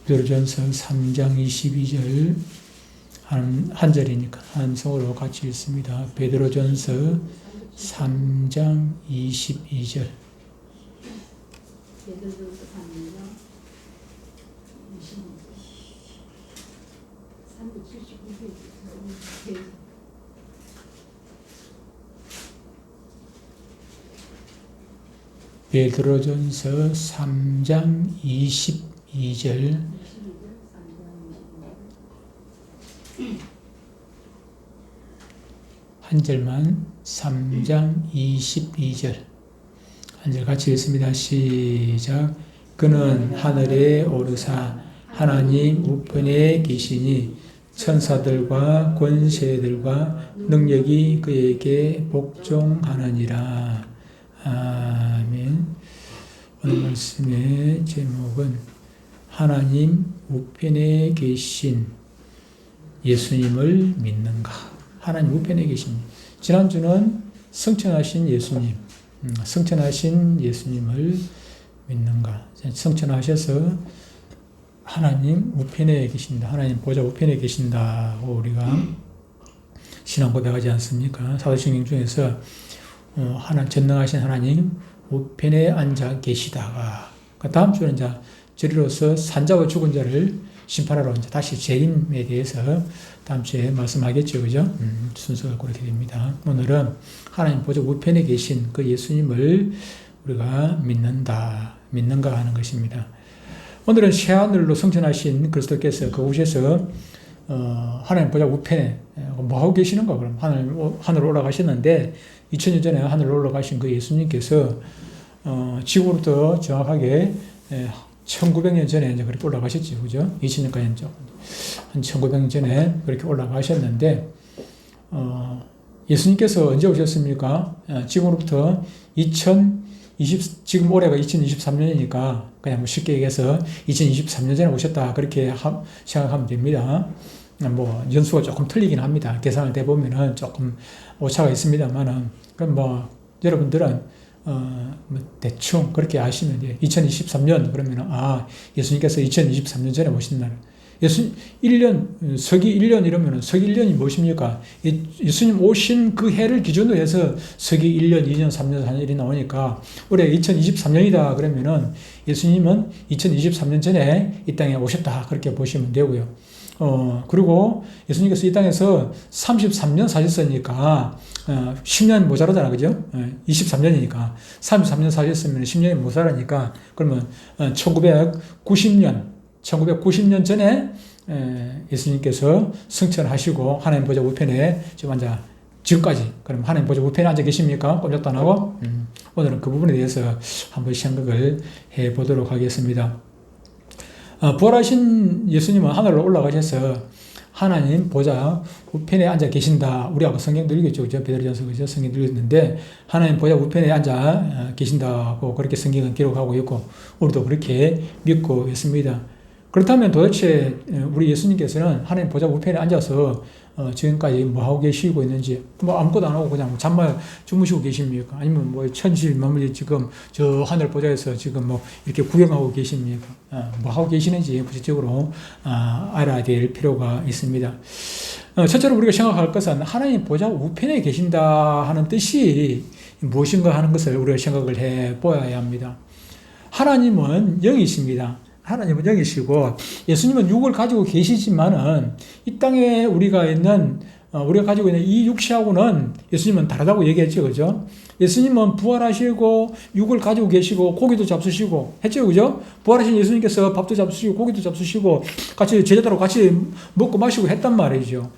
베드로전서 3장 22절 한 절이니까 한 성으로 같이 읽습니다. 베드로전서 3장 22절. 베드로전서 3장 379페이지. 베드로전서 3장 22절. 한 절만 3장 22절 한 절 같이 읽습니다. 시작. 그는 하늘에 오르사 하나님 우편에 계시니 천사들과 권세들과 능력이 그에게 복종하느니라. 아멘. 오늘 말씀의 제목은 하나님 우편에 계신 예수님을 믿는가? 하나님 우편에 계신. 지난주는 성천하신 예수님, 성천하신 예수님을 믿는가? 성천하셔서 하나님 우편에 계신다. 하나님 보좌 우편에 계신다고 우리가 신앙 고백하지 않습니까? 사도신경 중에서 전능하신 하나님 우편에 앉아 계시다가 다음 주는 이제 저리로서 산자와 죽은 자를 심판하러 이제 다시 재림에 대해서 다음 주에 말씀하겠죠, 그죠? 순서가 그렇게 됩니다. 오늘은 하나님 보좌 우편에 계신 그 예수님을 우리가 믿는가 하는 것입니다. 오늘은 새하늘로 승천하신 그리스도께서 그곳에서 하나님 보좌 우편에 뭐하고 계시는가? 그럼 하늘 올라가셨는데 2000년 전에 하늘 올라가신 그 예수님께서 지구로부터 정확하게 1900년 전에 이제 그렇게 올라가셨죠. 그죠? 2000년까지 한 1900년 전에 그렇게 올라가셨는데, 예수님께서 언제 오셨습니까? 지금으로부터 지금 올해가 2023년이니까 그냥 쉽게 얘기해서 2023년 전에 오셨다. 그렇게 생각하면 됩니다. 뭐, 연수가 조금 틀리긴 합니다. 계산을 해보면은 조금 오차가 있습니다만은, 그럼 여러분들은 대충 그렇게 아시면 돼요. 2023년 그러면 예수님께서 2023년 전에 오신 날. 서기 1년 이러면 서기 1년이 무엇입니까? 예수님 오신 그 해를 기준으로 해서 서기 1년, 2년, 3년, 4년이 나오니까 올해 2023년이다 그러면은 예수님은 2023년 전에 이 땅에 오셨다 그렇게 보시면 되고요. 그리고 예수님께서 이 땅에서 33년 사셨으니까 10년 모자라잖아, 그죠? 23년이니까 33년 사셨으면 10년이 모자라니까 그러면 1990년 전에 예수님께서 승천하시고 하나님 보좌 우편에 지금까지 그럼 하나님 보좌 우편에 앉아 계십니까? 꼼짝도 안 하고? 오늘은 그 부분에 대해서 한번 생각을 해보도록 하겠습니다. 부활하신 예수님은 하늘로 올라가셔서 하나님 보좌 우편에 앉아 계신다. 우리하고 성경도 읽었죠. 그죠? 베드로전서 그죠? 성경도 읽었는데 하나님 보좌 우편에 앉아 계신다고 그렇게 성경은 기록하고 있고 우리도 그렇게 믿고 있습니다. 그렇다면 도대체 우리 예수님께서는 하나님 보좌 우편에 앉아서 지금까지 뭐 하고 계시고 있는지 아무것도 안 하고 그냥 잠만 주무시고 계십니까? 아니면 천지만물이 지금 저 하늘 보좌에서 지금 이렇게 구경하고 계십니까? 뭐 하고 계시는지 구체적으로 알아야 될 필요가 있습니다. 첫째로 우리가 생각할 것은 하나님 보좌 우편에 계신다 하는 뜻이 무엇인가 하는 것을 우리가 생각을 해 보아야 합니다. 하나님은 영이십니다. 하나님은 영이시고 예수님은 육을 가지고 계시지만은 이 땅에 우리가 가지고 있는 이 육체하고는 예수님은 다르다고 얘기했죠, 그죠? 예수님은 부활하시고 육을 가지고 계시고 고기도 잡수시고 했죠, 그죠? 부활하신 예수님께서 밥도 잡수시고 고기도 잡수시고 같이 제자들하고 같이 먹고 마시고 했단 말이죠.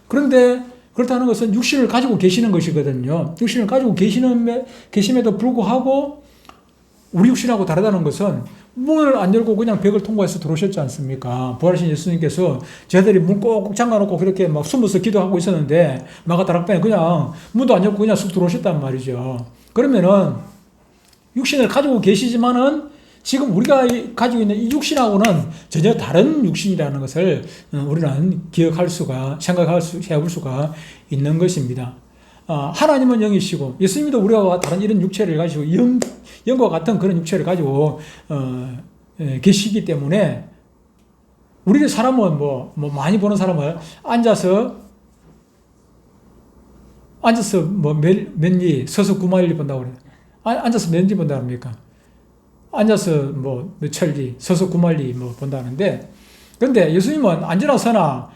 그런데 그렇다는 것은 육신을 가지고 계시는 것이거든요. 육신을 가지고 계심에도 불구하고 우리 육신하고 다르다는 것은 문을 안 열고 그냥 벽을 통과해서 들어오셨지 않습니까? 부활하신 예수님께서 제자들이 문 꼭꼭 잠가놓고 그렇게 숨어서 기도하고 있었는데 마가다락방에 그냥 문도 안 열고 그냥 쑥 들어오셨단 말이죠. 그러면은 육신을 가지고 계시지만은 지금 우리가 가지고 있는 이 육신하고는 전혀 다른 육신이라는 것을 우리는 생각할 수가 있는 것입니다. 하나님은 영이시고 예수님도 우리와 다른 이런 육체를 가지고 영과 같은 그런 육체를 가지고 계시기 때문에 우리 사람은 많이 보는 사람은 앉아서 몇 리, 서서 9만 리 본다고 그래요. 앉아서 몇 리 본다 합니까? 앉아서 몇천 리, 서서 9만 리 본다는데, 그런데 예수님은 앉으나 서나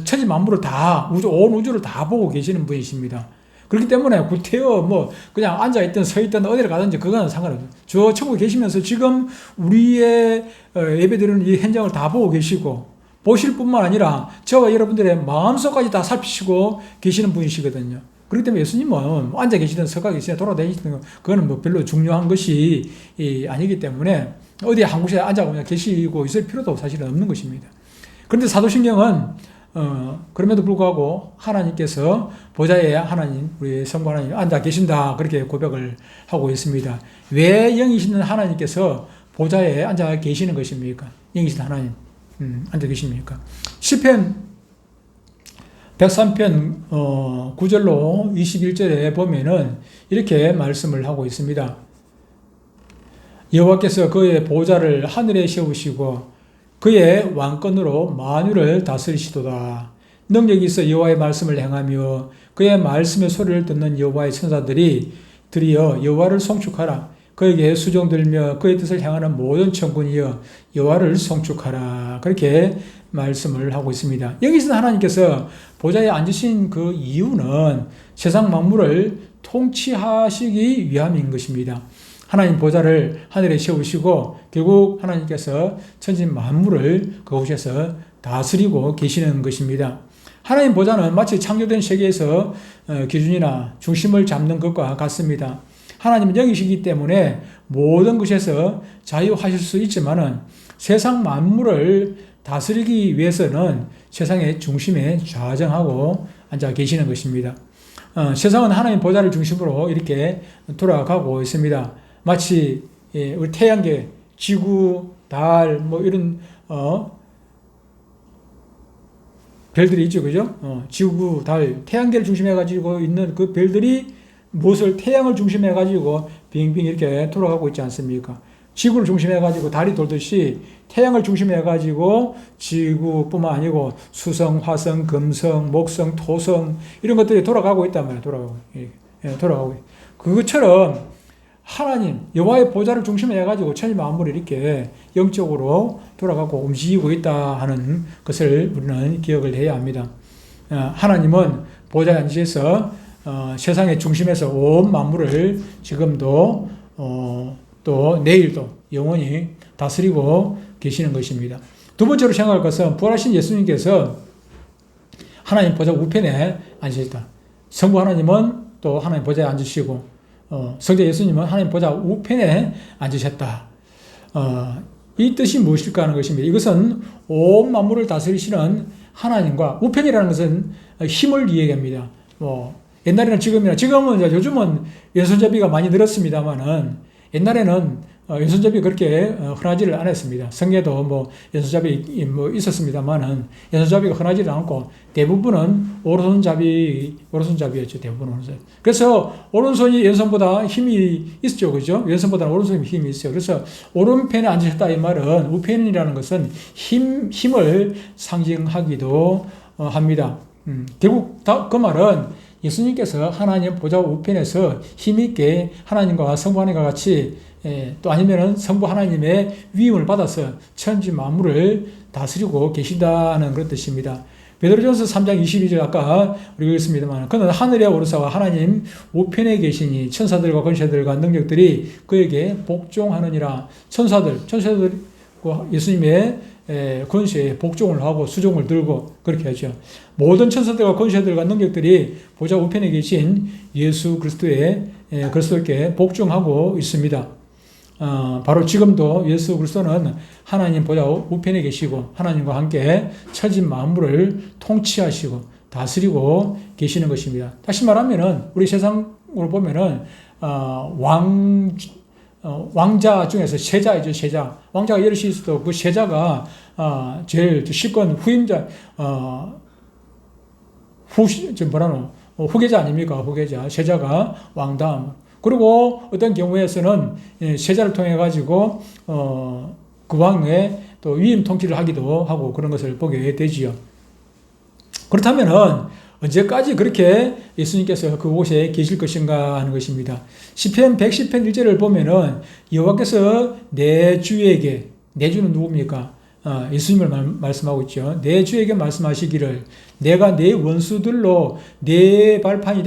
천지 만물을 다, 온 우주를 다 보고 계시는 분이십니다. 그렇기 때문에 구태여 그냥 앉아있든 서있든 어디를 가든지 그거는 상관없어요. 저 천국에 계시면서 지금 우리의 예배드리는 이 현장을 다 보고 계시고, 보실 뿐만 아니라 저와 여러분들의 마음속까지 다 살피시고 계시는 분이시거든요. 그렇기 때문에 예수님은 앉아 계시든 서가 계시든 돌아다니시든 그거는 별로 중요한 것이 아니기 때문에 어디 한 곳에 앉아 그냥 계시고 있을 필요도 사실은 없는 것입니다. 그런데 사도신경은 그럼에도 불구하고 하나님께서 보좌에 하나님, 우리 성부 하나님 앉아 계신다 그렇게 고백을 하고 있습니다. 왜 영이신 하나님께서 보좌에 앉아 계시는 것입니까? 영이신 하나님 앉아 계십니까? 시편 103편 9절로 21절에 보면은 이렇게 말씀을 하고 있습니다. 여호와께서 그의 보좌를 하늘에 세우시고 그의 왕권으로 만유를 다스리시도다. 능력이 있어 여호와의 말씀을 행하며 그의 말씀의 소리를 듣는 여호와의 천사들이 드리어 여호와를 송축하라. 그에게 수종들며 그의 뜻을 향하는 모든 천군이여 여호와를 송축하라. 그렇게 말씀을 하고 있습니다. 여기서 하나님께서 보좌에 앉으신 그 이유는 세상 만물을 통치하시기 위함인 것입니다. 하나님 보좌를 하늘에 세우시고 결국 하나님께서 천지 만물을 그곳에서 다스리고 계시는 것입니다. 하나님 보좌는 마치 창조된 세계에서 기준이나 중심을 잡는 것과 같습니다. 하나님은 영이시기 때문에 모든 것에서 자유하실 수 있지만은 세상 만물을 다스리기 위해서는 세상의 중심에 좌정하고 앉아 계시는 것입니다. 세상은 하나님 보좌를 중심으로 이렇게 돌아가고 있습니다. 마치 우리 태양계, 지구, 달 이런 별들이 있죠, 그죠? 지구, 달, 태양계를 중심해 가지고 있는 그 별들이 태양을 중심해 가지고 빙빙 이렇게 돌아가고 있지 않습니까? 지구를 중심해 가지고 달이 돌듯이 태양을 중심해 가지고 지구뿐만 아니고 수성, 화성, 금성, 목성, 토성 이런 것들이 돌아가고 있단 말이에요. 돌아가고. 그것처럼 하나님 여호와의 보좌를 중심에 해가지고 천지 만물이 이렇게 영적으로 돌아가고 움직이고 있다 하는 것을 우리는 기억을 해야 합니다. 하나님은 보좌에 앉으셔서 세상의 중심에서 온 만물을 지금도 또 내일도 영원히 다스리고 계시는 것입니다. 두 번째로 생각할 것은 부활하신 예수님께서 하나님 보좌 우편에 앉으셨다. 성부 하나님은 또 하나님 보좌에 앉으시고 성자 예수님은 하나님 보좌 우편에 앉으셨다. 이 뜻이 무엇일까 하는 것입니다. 이것은 온 만물을 다스리시는 하나님과 우편이라는 것은 힘을 이야기합니다. 옛날에는 지금은 요즘은 왼손잡이가 많이 늘었습니다만은 옛날에는 왼손잡이 그렇게 흔하지를 않았습니다. 성계도 왼손잡이 있었습니다만은 왼손잡이가 흔하지를 않고 대부분은 오른손잡이였죠. 대부분은 오른손. 그래서 오른손이 왼손보다 힘이 있죠, 그죠? 왼손보다는 오른손이 힘이 있어요. 그래서 오른편에 앉으셨다 이 말은 우편이라는 것은 힘을 상징하기도 합니다. 결국 그 말은 예수님께서 하나님 보좌 우편에서 힘있게 하나님과 성부 하나님과 같이 또 아니면은 성부 하나님의 위임을 받아서 천지 만물을 다스리고 계시다는 그런 뜻입니다. 베드로전서 3장 22절 아까 우리가 읽었습니다만 그는 하늘에 오르사와 하나님 우편에 계시니 천사들과 권세들과 능력들이 그에게 복종하느니라. 천사들과 예수님의 권세에 복종을 하고 수종을 들고 그렇게 하죠. 모든 천사들과 권세들과 능력들이 보좌 우편에 계신 예수 그리스도께 복종하고 있습니다. 바로 지금도 예수 그리스도는 하나님 보좌 우편에 계시고 하나님과 함께 천지 만물을 통치하시고 다스리고 계시는 것입니다. 다시 말하면은 우리 세상으로 보면은 왕자 중에서 세자이죠, 세자. 왕자가 여럿이 있어도 그 세자가 제일 실권 후임자, 후계자 아닙니까? 후계자. 세자가 왕다음. 그리고 어떤 경우에서는 세자를 통해 가지고 그 왕의 또 위임 통치를 하기도 하고 그런 것을 보게 되지요. 그렇다면은 언제까지 그렇게 예수님께서 그곳에 계실 것인가 하는 것입니다. 시편 110편 1절을 보면은 여호와께서 내 주에게, 내 주는 누굽니까? 예수님을 말씀하고 있죠. 내 주에게 말씀하시기를 내가 내 원수들로 내 발판이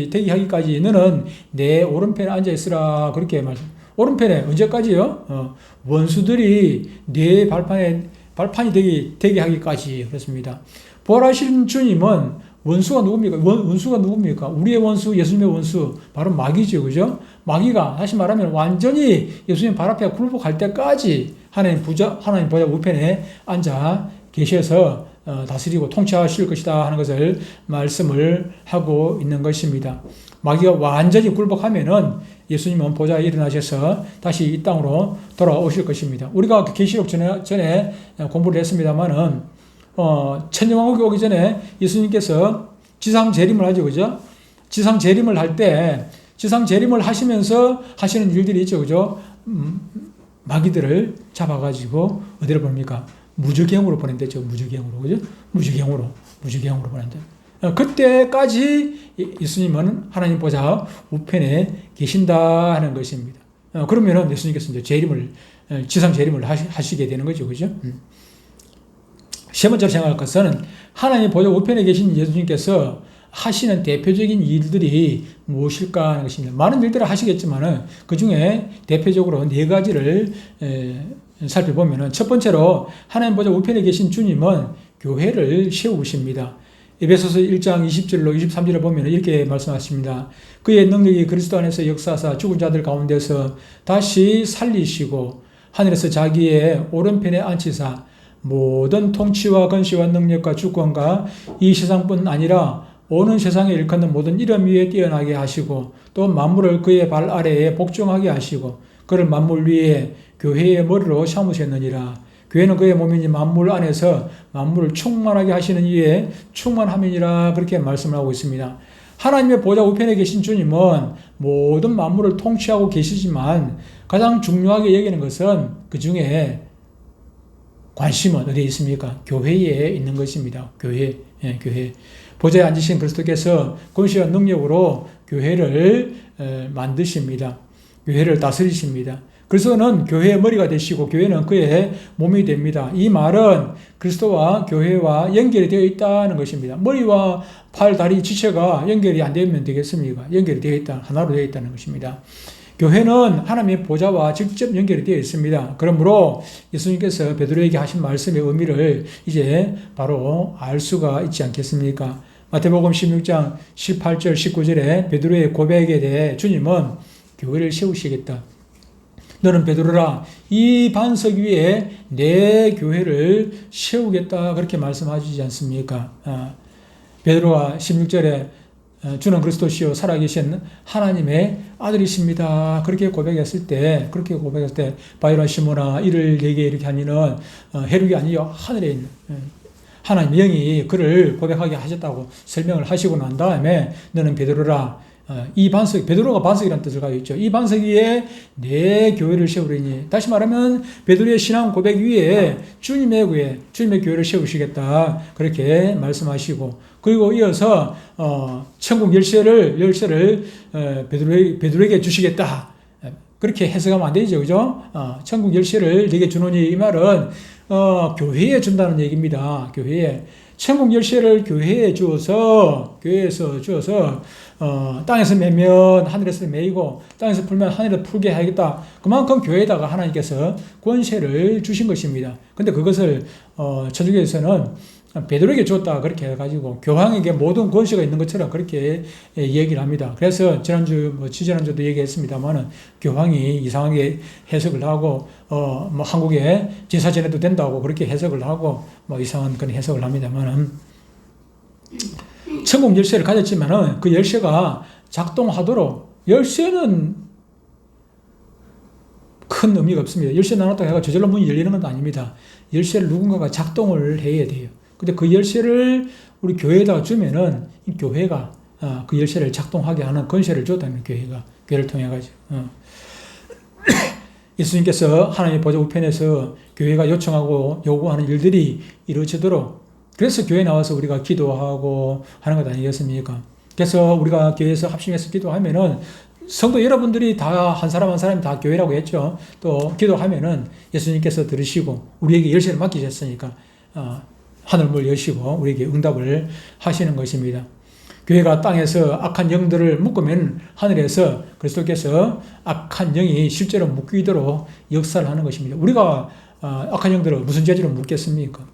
되게 하기까지 너는 내 오른편에 앉아 있으라 그렇게 말씀. 오른편에 언제까지요? 원수들이 내 발판이 되게 하기까지 그렇습니다. 부활하신 주님은 원수가 누굽니까? 원수가 누굽니까? 우리의 원수, 예수님의 원수, 바로 마귀죠. 그죠? 마귀가, 다시 말하면 완전히 예수님 발 앞에 굴복할 때까지 하나님 보좌 우편에 앉아 계셔서 다스리고 통치하실 것이다 하는 것을 말씀을 하고 있는 것입니다. 마귀가 완전히 굴복하면은 예수님은 보좌에 일어나셔서 다시 이 땅으로 돌아오실 것입니다. 우리가 계시록 전에 공부를 했습니다만은 천년왕국이 오기 전에 예수님께서 지상 재림을 하죠. 그죠? 지상 재림을 할 때, 지상 재림을 하시면서 하시는 일들이 있죠. 그죠? 마귀들을 잡아가지고, 어디로 보냅니까? 무저갱으로 보낸댔죠. 무저갱으로. 그죠? 무저갱으로 보낸대. 그때까지 예수님은 하나님 보좌 우편에 계신다 하는 것입니다. 그러면은 예수님께서 이제 지상 재림을 하시게 되는 거죠. 그죠? 세 번째로 생각할 것은 하나님 보좌 우편에 계신 예수님께서 하시는 대표적인 일들이 무엇일까 하는 것입니다. 많은 일들을 하시겠지만 그 중에 대표적으로 네 가지를 살펴보면 첫 번째로 하나님 보좌 우편에 계신 주님은 교회를 세우십니다. 에베소서 1장 20절로 23절을 보면 이렇게 말씀하십니다. 그의 능력이 그리스도 안에서 역사하사 죽은 자들 가운데서 다시 살리시고 하늘에서 자기의 오른편에 앉히사 모든 통치와 권세와 능력과 주권과 이 세상뿐 아니라 오는 세상에 일컫는 모든 이름 위에 뛰어나게 하시고 또 만물을 그의 발 아래에 복종하게 하시고 그를 만물 위에 교회의 머리로 삼으셨느니라. 교회는 그의 몸이니 만물 안에서 만물을 충만하게 하시는 이에 충만함이니라 그렇게 말씀을 하고 있습니다. 하나님의 보좌 우편에 계신 주님은 모든 만물을 통치하고 계시지만 가장 중요하게 여기는 것은 그 중에 관심은 어디에 있습니까? 교회에 있는 것입니다. 교회. 보좌에 앉으신 그리스도께서 권세와 능력으로 교회를 만드십니다. 교회를 다스리십니다. 그리스도는 교회의 머리가 되시고 교회는 그의 몸이 됩니다. 이 말은 그리스도와 교회와 연결이 되어 있다는 것입니다. 머리와 팔, 다리, 지체가 연결이 안 되면 되겠습니까? 연결이 되어 있다, 하나로 되어 있다는 것입니다. 교회는 하나님의 보좌와 직접 연결이 되어 있습니다. 그러므로 예수님께서 베드로에게 하신 말씀의 의미를 이제 바로 알 수가 있지 않겠습니까? 마태복음 16장 18절 19절에 베드로의 고백에 대해 주님은 교회를 세우시겠다. 너는 베드로라 이 반석 위에 내 교회를 세우겠다 그렇게 말씀하시지 않습니까? 베드로가 16절에 주는 그리스도시요 살아계신 하나님의 아들이십니다. 그렇게 고백했을 때 바이런 시모나 이를 내게 이렇게 하니는 해륙이 아니요 하늘에 있는 하나님 영이 그를 고백하게 하셨다고 설명을 하시고 난 다음에 너는 베드로라 이 반석, 베드로가 반석이라는 뜻을 가지고 있죠. 이 반석 위에 내 교회를 세우리니 다시 말하면 베드로의 신앙 고백 위에 주님의 교회를 세우시겠다 그렇게 말씀하시고 그리고 이어서 천국 열쇠를 베드로에게 주시겠다 그렇게 해석하면 안 되죠. 그죠? 천국 열쇠를 내게 주노니 이 말은 교회에 준다는 얘기입니다. 교회에 천국 열쇠를 교회에서 주어서 땅에서 매면 하늘에서 매이고 땅에서 풀면 하늘에서 풀게 하겠다. 그만큼 교회에다가 하나님께서 권세를 주신 것입니다. 근데 그것을 천주교에서는 베드로에게 줬다 그렇게 해가지고 교황에게 모든 권세가 있는 것처럼 그렇게 얘기를 합니다. 그래서 지난주도 얘기했습니다만은 교황이 이상하게 해석을 하고 한국에 제사 지내도 된다고 그렇게 해석을 하고 이상한 그런 해석을 합니다만은 천국 열쇠를 가졌지만은 그 열쇠가 작동하도록 열쇠는 큰 의미가 없습니다. 열쇠 나눴다고 해가 저절로 문이 열리는 건 아닙니다. 열쇠를 누군가가 작동을 해야 돼요. 근데 그 열쇠를 우리 교회에다가 주면은 이 교회가 그 열쇠를 작동하게 하는 권세를 줬다는 교회를 통해 가지고 예수님께서 하나님의 보좌 우편에서 교회가 요청하고 요구하는 일들이 이루어지도록, 그래서 교회에 나와서 우리가 기도하고 하는 것 아니겠습니까? 그래서 우리가 교회에서 합심해서 기도하면은 성도 여러분들이 다 한 사람 한 사람이 다 교회라고 했죠. 또 기도하면은 예수님께서 들으시고 우리에게 열쇠를 맡기셨으니까 하늘문을 여시고 우리에게 응답을 하시는 것입니다. 교회가 땅에서 악한 영들을 묶으면 하늘에서 그리스도께서 악한 영이 실제로 묶이도록 역사를 하는 것입니다. 우리가 악한 영들을 무슨 죄지로 묶겠습니까?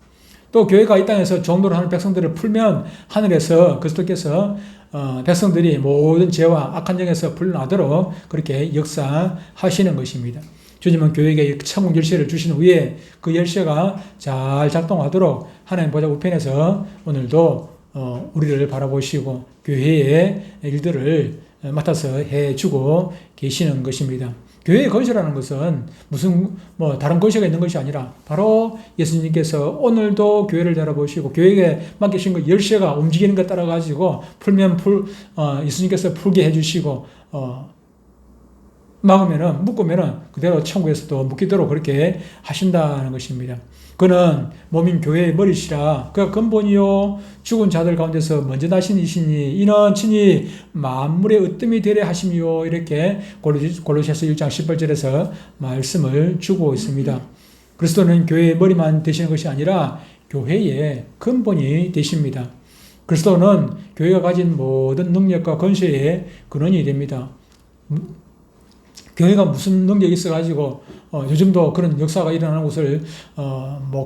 또 교회가 이 땅에서 종로를 하는 백성들을 풀면 하늘에서 그리스도께서 백성들이 모든 죄와 악한 영에서 풀려나도록 그렇게 역사하시는 것입니다. 주님은 교회에게 천국 열쇠를 주신 후에 그 열쇠가 잘 작동하도록 하나님 보좌 우편에서 오늘도 우리를 바라보시고 교회의 일들을 맡아서 해주고 계시는 것입니다. 교회의 건설하는 것은 무슨 다른 건설가 있는 것이 아니라 바로 예수님께서 오늘도 교회를 바라보시고 교회에 맡기신 그 열쇠가 움직이는 것 따라 가지고 풀면 예수님께서 풀게 해주시고 막으면은 묶으면은 그대로 천국에서도 묶이도록 그렇게 하신다는 것입니다. 그는 몸인 교회의 머리시라. 그가 근본이요 죽은 자들 가운데서 먼저 나신 이시니 이는 친히 만물의 으뜸이 되려 하심이요. 이렇게 골로새서 1장 18절에서 말씀을 주고 있습니다. 그리스도는 교회의 머리만 되시는 것이 아니라 교회의 근본이 되십니다. 그리스도는 교회가 가진 모든 능력과 권세의 근원이 됩니다. 교회가 무슨 능력이 있어가지고 요즘도 그런 역사가 일어나는 것을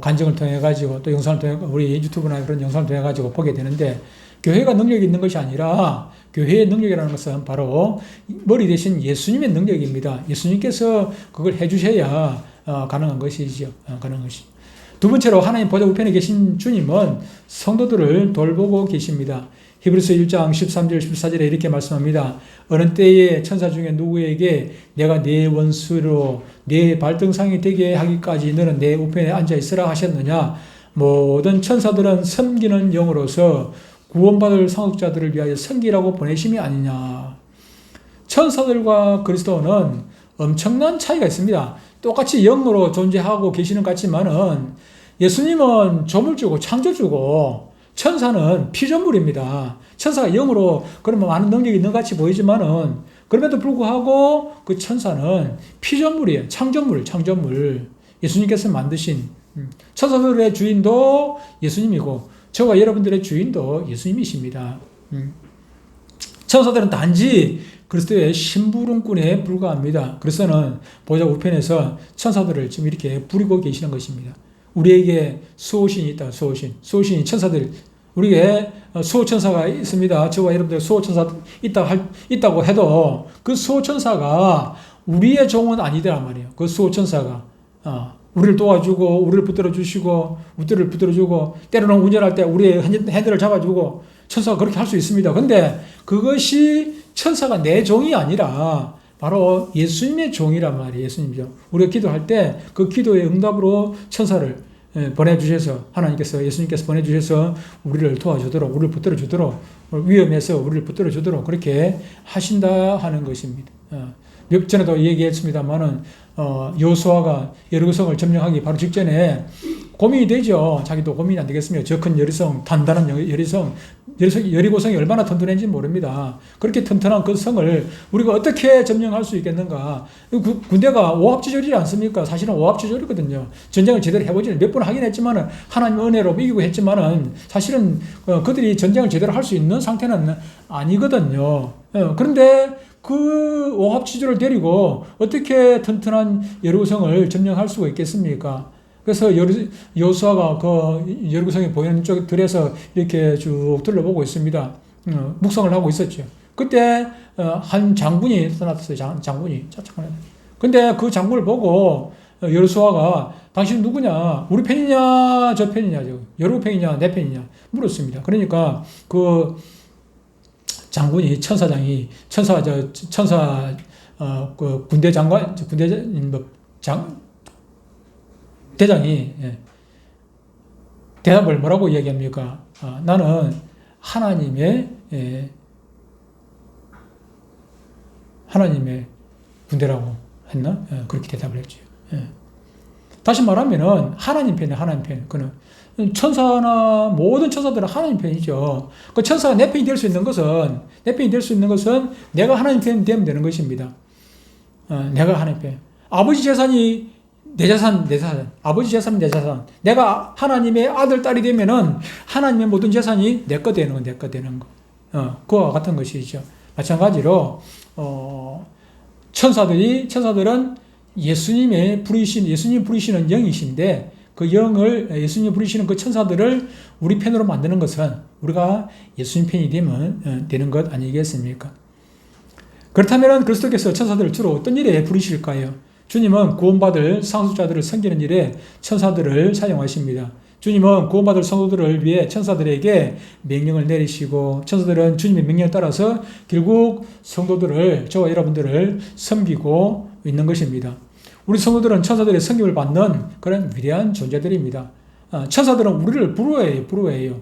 간증을 통해 가지고 또 영상을 통해 우리 유튜브나 그런 영상을 통해 가지고 보게 되는데, 교회가 능력이 있는 것이 아니라 교회의 능력이라는 것은 바로 머리 대신 예수님의 능력입니다. 예수님께서 그걸 해주셔야 가능한 것이죠. 가능한 것이. 두 번째로 하나님 보좌 우편에 계신 주님은 성도들을 돌보고 계십니다. 히브리서 1장 13절 14절에 이렇게 말씀합니다. 어느 때에 천사 중에 누구에게 내가 네 원수로 네 발등상이 되게 하기까지 너는 내 우편에 앉아 있으라 하셨느냐. 모든 천사들은 섬기는 영으로서 구원받을 상속자들을 위하여 섬기라고 보내심이 아니냐. 천사들과 그리스도는 엄청난 차이가 있습니다. 똑같이 영으로 존재하고 계시는 것 같지만은 예수님은 조물주고 창조주고 천사는 피조물입니다. 천사가 영으로 그러면 많은 능력이 있는 것 같이 보이지만은 그럼에도 불구하고 그 천사는 피조물이에요. 창조물. 예수님께서 만드신 천사들의 주인도 예수님이고 저와 여러분들의 주인도 예수님이십니다. 천사들은 단지 그리스도의 심부름꾼에 불과합니다. 그리스도는 보좌 우편에서 천사들을 지금 이렇게 부리고 계시는 것입니다. 우리에게 수호신이 있다. 수호신이 천사들, 우리에게 수호천사가 있습니다. 저와 여러분들 수호천사 있다고 해도 그 수호천사가 우리의 종은 아니더란 말이에요. 그 수호천사가 우리를 도와주고 우리를 붙들어주시고 우리를 붙들어주고 때로는 운전할 때 우리의 핸들을 잡아주고 천사가 그렇게 할 수 있습니다. 근데 그것이 천사가 내 종이 아니라 바로 예수님의 종이란 말이에요. 예수님이죠. 우리가 기도할 때 그 기도의 응답으로 천사를 보내주셔서 하나님께서 예수님께서 보내주셔서 우리를 도와주도록 우리를 붙들어주도록 위험해서 우리를 붙들어주도록 그렇게 하신다 하는 것입니다. 전에도 얘기했습니다만은 여호수아가 여리고성을 점령하기 바로 직전에 고민이 되죠. 자기도 고민이 안 되겠습니까? 저 큰 여리성, 단단한 여리고성이 얼마나 튼튼한지 모릅니다. 그렇게 튼튼한 그 성을 우리가 어떻게 점령할 수 있겠는가? 군대가 오합지졸이지 않습니까? 사실은 오합지졸이거든요. 전쟁을 제대로 해보지는 몇 번 하긴 했지만은 하나님 은혜로 이기고 했지만은 사실은 그들이 전쟁을 제대로 할 수 있는 상태는 아니거든요. 그런데 그 오합지졸을 데리고 어떻게 튼튼한 여리고성을 점령할 수가 있겠습니까? 그래서 여호수아가 그 여리고성이 보이는 쪽 들에서 이렇게 쭉 둘러보고 있습니다. 묵상을 하고 있었죠. 그때 한 장군이 나타났어요. 장군이. 근데 그 장군을 보고 여호수아가 당신 누구냐? 우리 편이냐? 저 편이냐? 여리고 편이냐? 내 편이냐? 물었습니다. 그러니까 그 장군이 그 군대 장관 대장이 대답을 뭐라고 이야기합니까? 나는 하나님의 군대라고 했나? 그렇게 대답을 했죠. 다시 말하면은 하나님 편이에요. 하나님 편. 그는 천사나 모든 천사들은 하나님 편이죠. 그 천사가 내 편이 될 수 있는 것은 내가 하나님 편이 되면 되는 것입니다. 내가 하나님 편. 아버지 재산이 내 재산, 내 재산. 아버지 재산은 내 재산. 내가 하나님의 아들, 딸이 되면은 하나님의 모든 재산이 내 거 되는 거, 내 거 되는 거. 그와 같은 것이죠. 마찬가지로, 천사들은 예수님이 부리시는 영이신데, 그 영을, 예수님이 부리시는 그 천사들을 우리 편으로 만드는 것은 우리가 예수님 편이 되면 되는 것 아니겠습니까? 그렇다면 그리스도께서 천사들을 주로 어떤 일에 부리실까요? 주님은 구원받을 상속자들을 섬기는 일에 천사들을 사용하십니다. 주님은 구원받을 성도들을 위해 천사들에게 명령을 내리시고 천사들은 주님의 명령에 따라서 결국 성도들을, 저와 여러분들을 섬기고 있는 것입니다. 우리 성도들은 천사들의 섬김을 받는 그런 위대한 존재들입니다. 천사들은 우리를 부러워해요.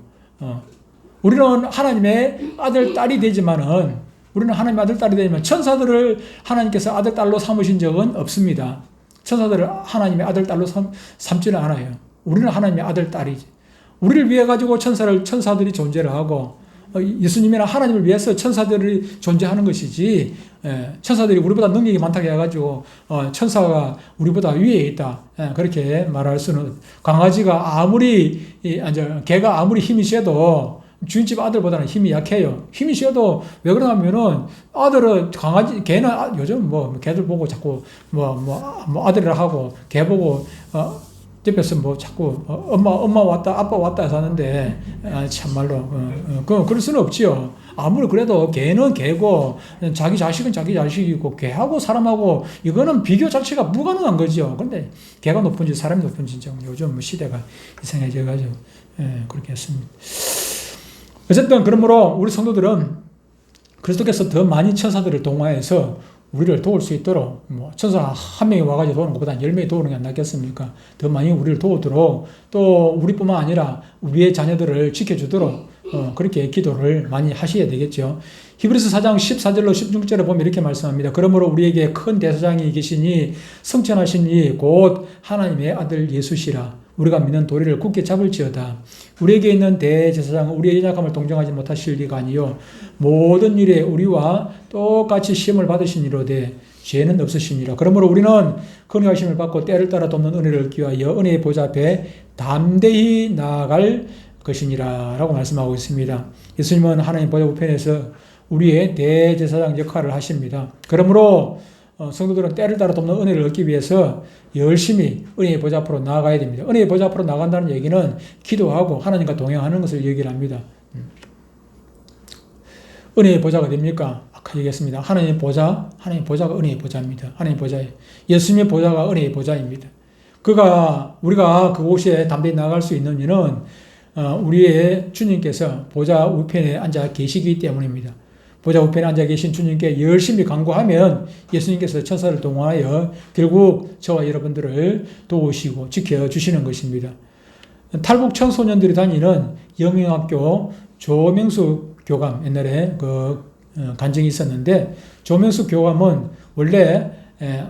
우리는 하나님의 아들, 딸이 되지만 천사들을 하나님께서 아들, 딸로 삼으신 적은 없습니다. 천사들을 하나님의 아들, 딸로 삼지는 않아요. 우리는 하나님의 아들, 딸이지. 우리를 위해 가지고 천사들이 존재를 하고, 예수님이나 하나님을 위해서 천사들이 존재하는 것이지, 천사들이 우리보다 능력이 많다고 해가지고, 천사가 우리보다 위에 있다. 그렇게 말할 수는, 개가 아무리 힘이 세도, 주인집 아들보다는 힘이 약해요. 힘이 세도 왜 그러냐면은 개는 요즘 개들 보고 자꾸 아들이라 하고 개 보고 옆에서 자꾸 엄마 왔다 아빠 왔다 해서 하는데 참말로 그럴 수는 없지요. 아무리 그래도 개는 개고 자기 자식은 자기 자식이고 개하고 사람하고 이거는 비교 자체가 불가능한 거죠. 그런데 개가 높은지 사람이 높은지 요즘 시대가 이상해져 가지고 그렇게 했습니다. 어쨌든 그러므로 우리 성도들은 그리스도께서 더 많이 천사들을 동화해서 우리를 도울 수 있도록 천사 한 명이 와가지고 도우는 것보다 10명이 도우는 게 안 낫겠습니까? 더 많이 우리를 도우도록 또 우리뿐만 아니라 우리의 자녀들을 지켜주도록 그렇게 기도를 많이 하셔야 되겠죠. 히브리서 4장 14절로 16절에 보면 이렇게 말씀합니다. 그러므로 우리에게 큰 대사장이 계시니 성천하신 이 곧 하나님의 아들 예수시라. 우리가 믿는 도리를 굳게 잡을지어다. 우리에게 있는 대제사장은 우리의 연약함을 동정하지 못하실 리가 아니요 모든 일에 우리와 똑같이 시험을 받으시니로되 죄는 없으시니라. 그러므로 우리는 긍휼하심을 받고 때를 따라 돕는 은혜를 얻기 위하여 은혜의 보좌 앞에 담대히 나아갈 것이니라 라고 말씀하고 있습니다. 예수님은 하나님 보좌 우편에서 우리의 대제사장 역할을 하십니다. 그러므로 성도들은 때를 따라 돕는 은혜를 얻기 위해서 열심히 은혜의 보좌 앞으로 나아가야 됩니다. 은혜의 보좌 앞으로 나간다는 얘기는 기도하고 하나님과 동행하는 것을 얘기를 합니다. 은혜의 보좌가 됩니까? 아까 얘기했습니다. 하나님의 보좌가 은혜의 보좌입니다. 하나님의 보좌예요. 예수님의 보좌가 은혜의 보좌입니다. 우리가 그곳에 담대히 나아갈 수 있는 이유는 우리의 주님께서 보좌 우편에 앉아 계시기 때문입니다. 보좌 우편에 앉아 계신 주님께 열심히 간구하면 예수님께서 천사를 동원하여 결국 저와 여러분들을 도우시고 지켜주시는 것입니다. 탈북 청소년들이 다니는 영영학교 조명수 교감, 옛날에 간증이 있었는데, 조명수 교감은 원래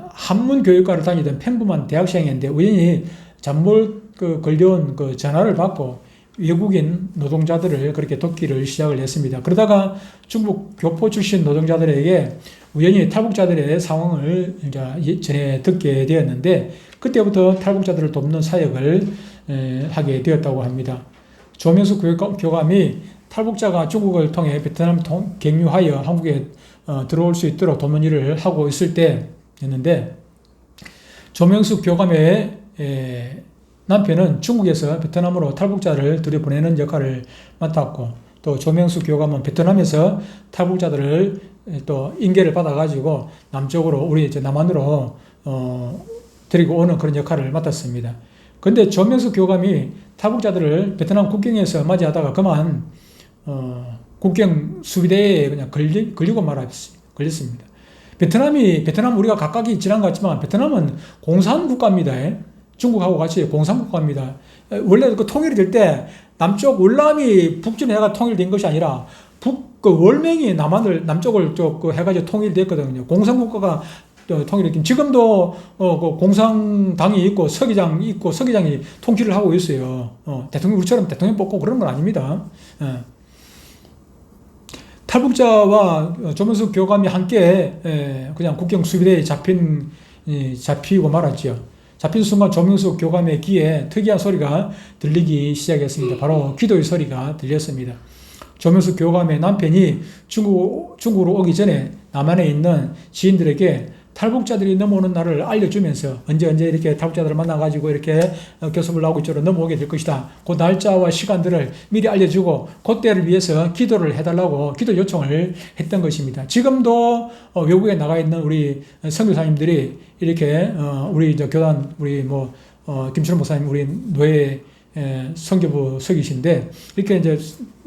한문교육과를 다니던 평범한 대학생이었는데 우연히 잠볼 걸려온 전화를 받고 외국인 노동자들을 그렇게 돕기를 시작을 했습니다. 그러다가 중국 교포 출신 노동자들에게 우연히 탈북자들의 상황을 전해 듣게 되었는데, 그때부터 탈북자들을 돕는 사역을 하게 되었다고 합니다. 조명수 교감이 탈북자가 중국을 통해 베트남 경유하여 한국에 들어올 수 있도록 돕는 일을 하고 있을 때였는데, 조명수 교감의 남편은 중국에서 베트남으로 탈북자를 들여보내는 역할을 맡았고, 또 조명수 교감은 베트남에서 탈북자들을 또 인계를 받아가지고 남쪽으로 우리 남한으로 데리고 오는 그런 역할을 맡았습니다. 그런데 조명수 교감이 탈북자들을 베트남 국경에서 맞이하다가 그만 국경 수비대에 그냥 걸리고 걸렸습니다. 베트남 우리가 각각이 지난 것 같지만 베트남은 공산국가입니다. 중국하고 같이 공산국가입니다. 원래 통일이 될 때 남쪽 월남이 북진해가 통일된 것이 아니라 월맹이 남쪽을 해가지고 통일됐거든요. 공산국가가 통일했긴 지금도 그 공산당이 있고 서기장이 있고 서기장이 통치를 하고 있어요. 대통령 우리처럼 대통령 뽑고 그런 건 아닙니다. 탈북자와 조명수 교감이 함께 그냥 국경 수비대에 잡히고 말았죠. 잡힌 순간 조명수 교감의 귀에 특이한 소리가 들리기 시작했습니다. 바로 기도의 소리가 들렸습니다. 조명수 교감의 남편이 중국으로 오기 전에 남한에 있는 지인들에게 탈북자들이 넘어오는 날을 알려주면서 언제 이렇게 탈북자들을 만나가지고 이렇게 교섭을 하고 이쪽으로 넘어오게 될 것이다. 그 날짜와 시간들을 미리 알려주고 그때를 위해서 기도를 해달라고 기도 요청을 했던 것입니다. 지금도 외국에 나가 있는 우리 선교사님들이 이렇게 우리 이제 교단 우리 김철원 목사님 우리 노예 선교부 서기신데 이렇게 이제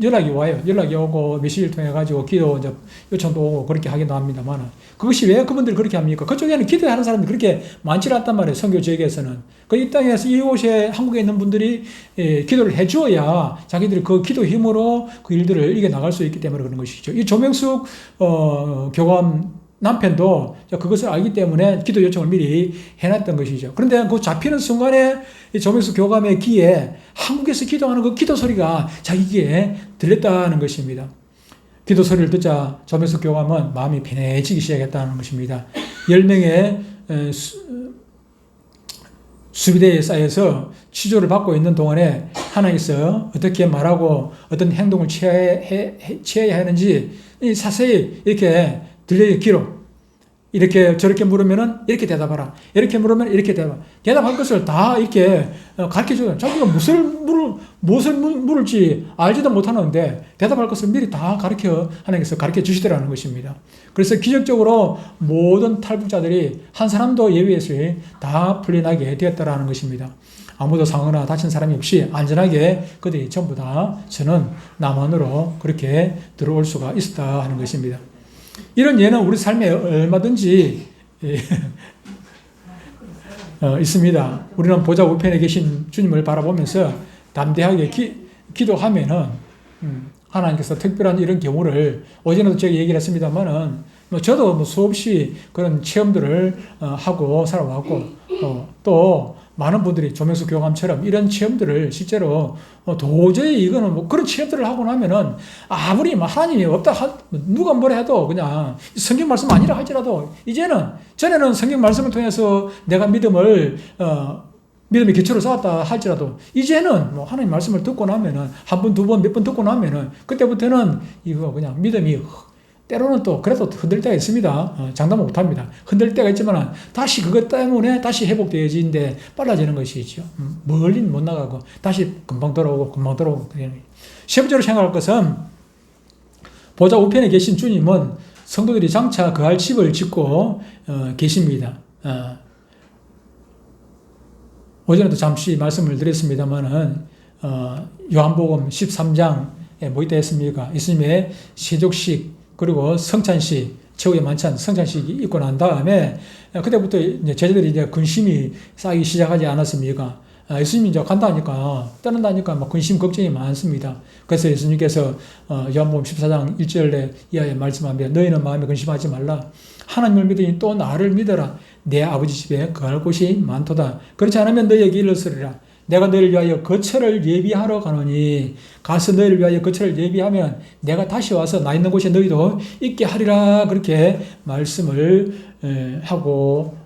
연락이 와요. 연락이 오고 메시지를 통해 가지고 기도 이제 요청도 오고 그렇게 하기도 합니다만 그것이 왜 그분들이 그렇게 합니까? 그쪽에는 기도하는 사람들이 그렇게 많지 않단 말이에요. 선교 지역에서는. 이 땅에서 이곳에 한국에 있는 분들이 기도를 해주어야 자기들이 그 기도 힘으로 그 일들을 이겨 나갈 수 있기 때문에 그런 것이죠. 이 조명숙 교감 남편도 그것을 알기 때문에 기도 요청을 미리 해놨던 것이죠. 그런데 그 잡히는 순간에 이 조명수 교감의 귀에 한국에서 기도하는 그 기도 소리가 자기 귀에 들렸다는 것입니다. 기도 소리를 듣자 조명수 교감은 마음이 편해지기 시작했다는 것입니다. 10명의 수비대에 쌓여서 치조를 받고 있는 동안에 하나님께서 어떻게 말하고 어떤 행동을 취해야 하는지 자세히 이렇게 들려요. 기록. 이렇게 저렇게 물으면은 이렇게 대답하라. 이렇게 물으면 이렇게 대답할 것을 다 이렇게 가르쳐줘요. 자기가 무엇을 물을지 알지도 못하는데 대답할 것을 미리 다 하나님께서 가르쳐 주시더라는 것입니다. 그래서 기적적으로 모든 탈북자들이 한 사람도 예외 없이 다 풀려나게 되었다라는 것입니다. 아무도 상하거나 다친 사람이 없이 안전하게 그들이 전부 다 저는 남한으로 그렇게 들어올 수가 있었다 하는 것입니다. 이런 예는 우리 삶에 얼마든지 있습니다. 우리는 보좌 우편에 계신 주님을 바라보면서 담대하게 기도하면은 하나님께서 특별한 이런 경우를 어제도 제가 얘기를 했습니다만은 저도 수없이 그런 체험들을 하고 살아왔고 또 많은 분들이 조명수 교감처럼 이런 체험들을 실제로 도저히 이거는 그런 체험들을 하고 나면은 아무리 하나님이 없다 누가 뭐라 해도 그냥 성경 말씀 아니라 할지라도 전에는 성경 말씀을 통해서 내가 믿음의 기초를 쌓았다 할지라도 이제는 하나님 말씀을 듣고 나면은 한 번, 두 번, 몇 번 듣고 나면은 그때부터는 이거 그냥 믿음이 때로는 또 그래도 흔들 때가 있습니다. 장담 못합니다. 흔들 때가 있지만 다시 그것 때문에 다시 회복되어지는데 빨라지는 것이죠. 멀리는 못 나가고 다시 금방 돌아오고 세 번째로 생각할 것은 보좌 우편에 계신 주님은 성도들이 장차 거할 집을 짓고 계십니다. 어제도 잠시 말씀을 드렸습니다만은 요한복음 13장에 뭐 있다 했습니까? 예수님의 세족식 그리고 성찬식, 최후의 만찬 성찬식이 있고 난 다음에 그때부터 이제 제자들이 이제 근심이 쌓이기 시작하지 않았습니까? 예수님이 이제 간다니까 떠난다니까 막 근심 걱정이 많습니다. 그래서 예수님께서 요한복음 14장 1절에 이하에 말씀합니다. 너희는 마음에 근심하지 말라. 하나님을 믿으니 또 나를 믿어라. 내 아버지 집에 거할 곳이 많도다. 그렇지 않으면 너희에게 일렀으리라. 내가 너희를 위하여 거처를 예비하러 가노니 가서 너희를 위하여 거처를 예비하면 내가 다시 와서 나 있는 곳에 너희도 있게 하리라. 그렇게 말씀을 하고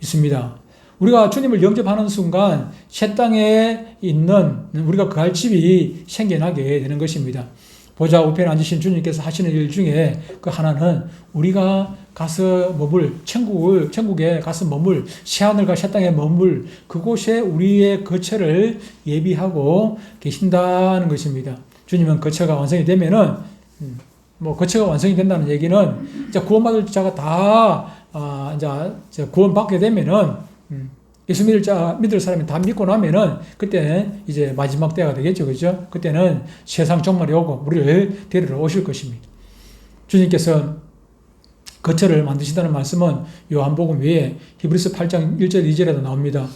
있습니다. 우리가 주님을 영접하는 순간 새 땅에 있는 우리가 거할 집이 생겨나게 되는 것입니다. 보좌 우편에 앉으신 주님께서 하시는 일 중에 그 하나는 우리가 가서 머물 천국에 가서 머물 새하늘과 새 땅에 머물 그곳에 우리의 거처를 예비하고 계신다는 것입니다. 주님은 거처가 완성이 되면은 거처가 완성이 된다는 얘기는 이제 구원받을 자가 다 이제 구원받게 되면은 예수 믿을 사람이 다 믿고 나면은 그때는 이제 마지막 때가 되겠죠. 그죠? 그때는 세상 종말이 오고 우리를 데리러 오실 것입니다. 주님께서 거처를 만드신다는 말씀은 요한복음 외에 히브리서 8장 1절 2절에도 나옵니다.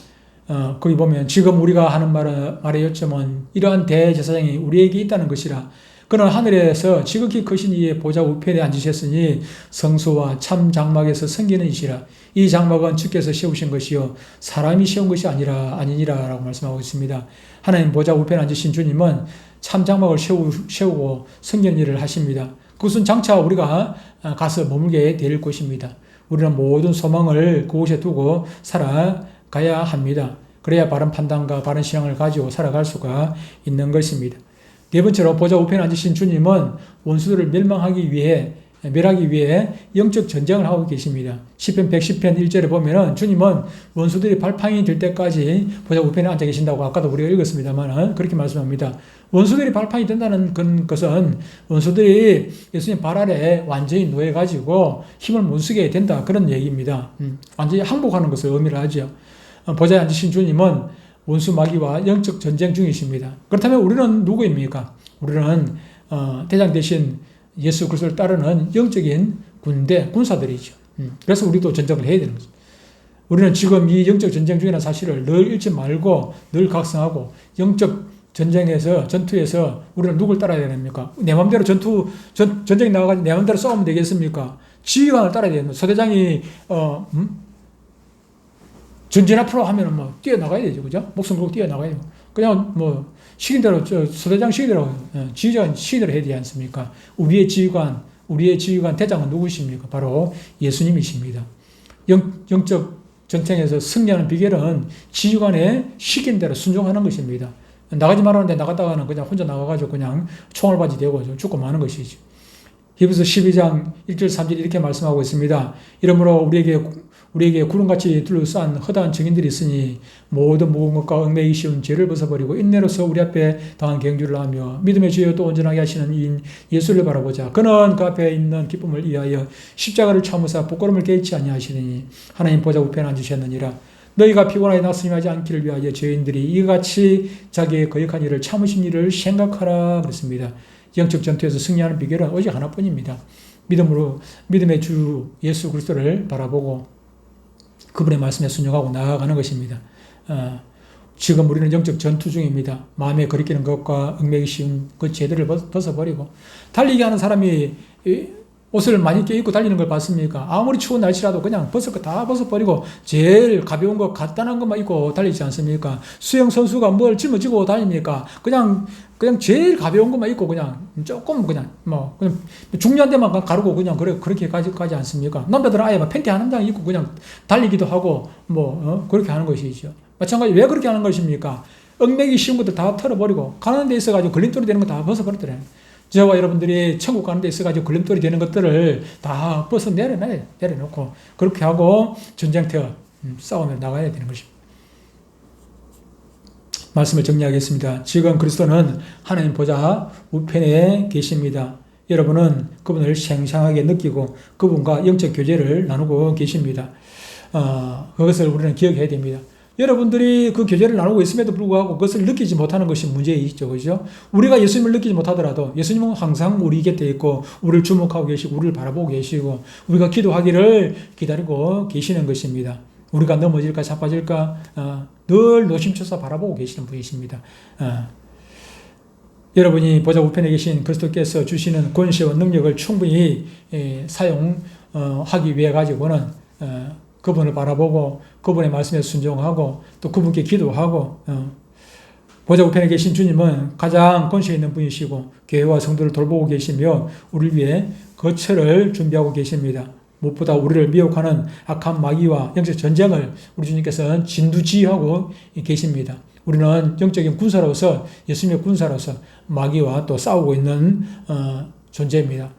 거기 보면 지금 우리가 하는 말의 요점은 이러한 대제사장이 우리에게 있다는 것이라 그는 하늘에서 지극히 크신 이의 보좌 우편에 앉으셨으니 성소와 참 장막에서 섬기는 이시라. 이 장막은 주께서 세우신 것이요 사람이 세운 것이 아니니라 라고 말씀하고 있습니다. 하나님 보좌 우편에 앉으신 주님은 참 장막을 세우고 섬기는 일을 하십니다. 그것은 장차 우리가 가서 머물게 될 곳입니다. 우리는 모든 소망을 그곳에 두고 살아가야 합니다. 그래야 바른 판단과 바른 신앙을 가지고 살아갈 수가 있는 것입니다. 네 번째로 보좌 우편에 앉으신 주님은 원수들을 멸하기 위해 영적 전쟁을 하고 계십니다. 시편 110편 1절에 보면은 주님은 원수들이 발판이 될 때까지 보좌 우편에 앉아 계신다고 아까도 우리가 읽었습니다만 그렇게 말씀합니다. 원수들이 발판이 된다는 것은 원수들이 예수님 발 아래 완전히 놓여가지고 힘을 못 쓰게 된다 그런 얘기입니다. 완전히 항복하는 것을 의미를 하죠. 보좌에 앉으신 주님은 원수 마귀와 영적 전쟁 중이십니다. 그렇다면 우리는 누구입니까? 우리는 대장 대신 예수 그리스도를 따르는 영적인 군사들이죠. 그래서 우리도 전쟁을 해야 되는 거죠. 우리는 지금 이 영적 전쟁 중이라는 사실을 늘 잃지 말고 늘 각성하고 영적 전투에서 우리는 누굴 따라야 됩니까? 내 마음대로 전쟁에 나가가지고 내 마음대로 싸우면 되겠습니까? 지휘관을 따라야 됩니다. 소대장이 전진 앞으로 하면은 뭐 뛰어나가야 되죠. 그죠? 목숨 걸고 뛰어나가야 되고. 그냥 뭐 시킨 대로 소대장 시킨 대로 지휘관 시킨 대로 해야 되지 않습니까? 우리의 지휘관 대장은 누구십니까? 바로 예수님이십니다. 영적 전쟁에서 승리하는 비결은 지휘관의 시킨 대로 순종하는 것입니다. 나가지 말라는데 나갔다가는 그냥 혼자 나가가지고 그냥 총알 바지 되고 죽고 마는 것이죠. 히브리서 12장 1절 3절 이렇게 말씀하고 있습니다. 이러므로 우리에게 구름같이 둘러싼 허다한 증인들이 있으니 모든 무거운 것과 얽매이기 쉬운 죄를 벗어버리고 인내로서 우리 앞에 당한 경주를 하며 믿음의 주여 또 온전하게 하시는 이인 예수를 바라보자. 그는 그 앞에 있는 기쁨을 위하여 십자가를 참으사 부끄러움을 개의치 아니하시니 하나님 보좌 우편에 앉으셨느니라. 너희가 피곤하게 낙심하지 않기를 위하여 죄인들이 이같이 자기의 거역한 일을 참으신 일을 생각하라 그랬습니다. 영적 전투에서 승리하는 비결은 오직 하나뿐입니다. 믿음의 주 예수 그리스도를 바라보고 그분의 말씀에 순종하고 나아가는 것입니다. 지금 우리는 영적 전투 중입니다. 마음에 거리끼는 것과 얽매이기 쉬운 그 죄들을 벗어버리고 달리기 하는 사람이 옷을 많이 껴입고 달리는 걸 봤습니까? 아무리 추운 날씨라도 그냥 벗을 거 다 벗어버리고 제일 가벼운 거 간단한 것만 입고 달리지 않습니까? 수영 선수가 뭘 짊어지고 다닙니까? 그냥 제일 가벼운 것만 입고 그냥 조금 그냥 중요한 데만 가르고 그냥 그렇게 가지 않습니까? 남자들은 아예 막 팬티 한 장 입고 그냥 달리기도 하고 그렇게 하는 것이죠. 마찬가지 왜 그렇게 하는 것입니까? 얽매기 쉬운 것들 다 털어버리고 가는 데 있어가지고 걸림돌이 되는 거 다 벗어버리더래요. 저와 여러분들이 천국 가는 데 있어가지고 걸림돌이 되는 것들을 다 벗어 내려놓고 그렇게 하고 전쟁터 싸우며 나가야 되는 것입니다. 말씀을 정리하겠습니다. 지금 그리스도는 하나님 보좌 우편에 계십니다. 여러분은 그분을 생생하게 느끼고 그분과 영적 교제를 나누고 계십니다. 그것을 우리는 기억해야 됩니다. 여러분들이 그 교제를 나누고 있음에도 불구하고 그것을 느끼지 못하는 것이 문제이죠. 그죠? 우리가 예수님을 느끼지 못하더라도 예수님은 항상 우리 곁에 있고 우리를 주목하고 계시고 우리를 바라보고 계시고 우리가 기도하기를 기다리고 계시는 것입니다. 우리가 넘어질까 자빠질까 늘 노심초사 바라보고 계시는 분이십니다. 여러분이 보좌 우편에 계신 그리스도께서 주시는 권세와 능력을 충분히 사용하기 위해 가지고는 그분을 바라보고 그분의 말씀에 순종하고 또 그분께 기도하고 보좌 우편에 계신 주님은 가장 권세 있는 분이시고 교회와 성도를 돌보고 계시며 우리를 위해 거처를 준비하고 계십니다. 무엇보다 우리를 미혹하는 악한 마귀와 영적 전쟁을 우리 주님께서는 진두지휘하고 계십니다. 우리는 영적인 군사로서 예수님의 군사로서 마귀와 또 싸우고 있는 존재입니다.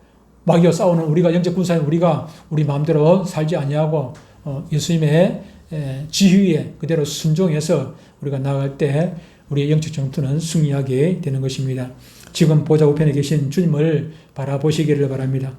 마귀와 싸우는 우리가 영적 군사인 우리가 우리 마음대로 살지 아니하고 예수님의 지휘에 그대로 순종해서 우리가 나아갈 때 우리의 영적 전투는 승리하게 되는 것입니다. 지금 보좌 우편에 계신 주님을 바라보시기를 바랍니다.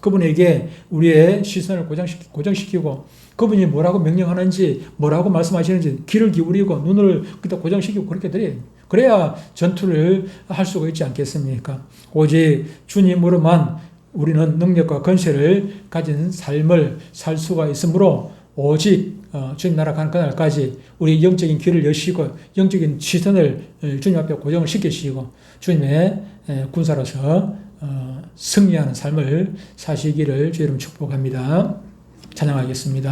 그분에게 우리의 시선을 고정시키고 그분이 뭐라고 명령하는지 뭐라고 말씀하시는지 귀를 기울이고 눈을 그때 고정시키고 그렇게 드려야 됩니다. 그래야 전투를 할 수가 있지 않겠습니까? 오직 주님으로만 우리는 능력과 권세를 가진 삶을 살 수가 있으므로 오직 주님 나라 가는 그날까지 우리 영적인 귀를 여시고 영적인 시선을 주님 앞에 고정을 시키시고 주님의 군사로서 승리하는 삶을 사시기를 주의 이름 축복합니다. 찬양하겠습니다.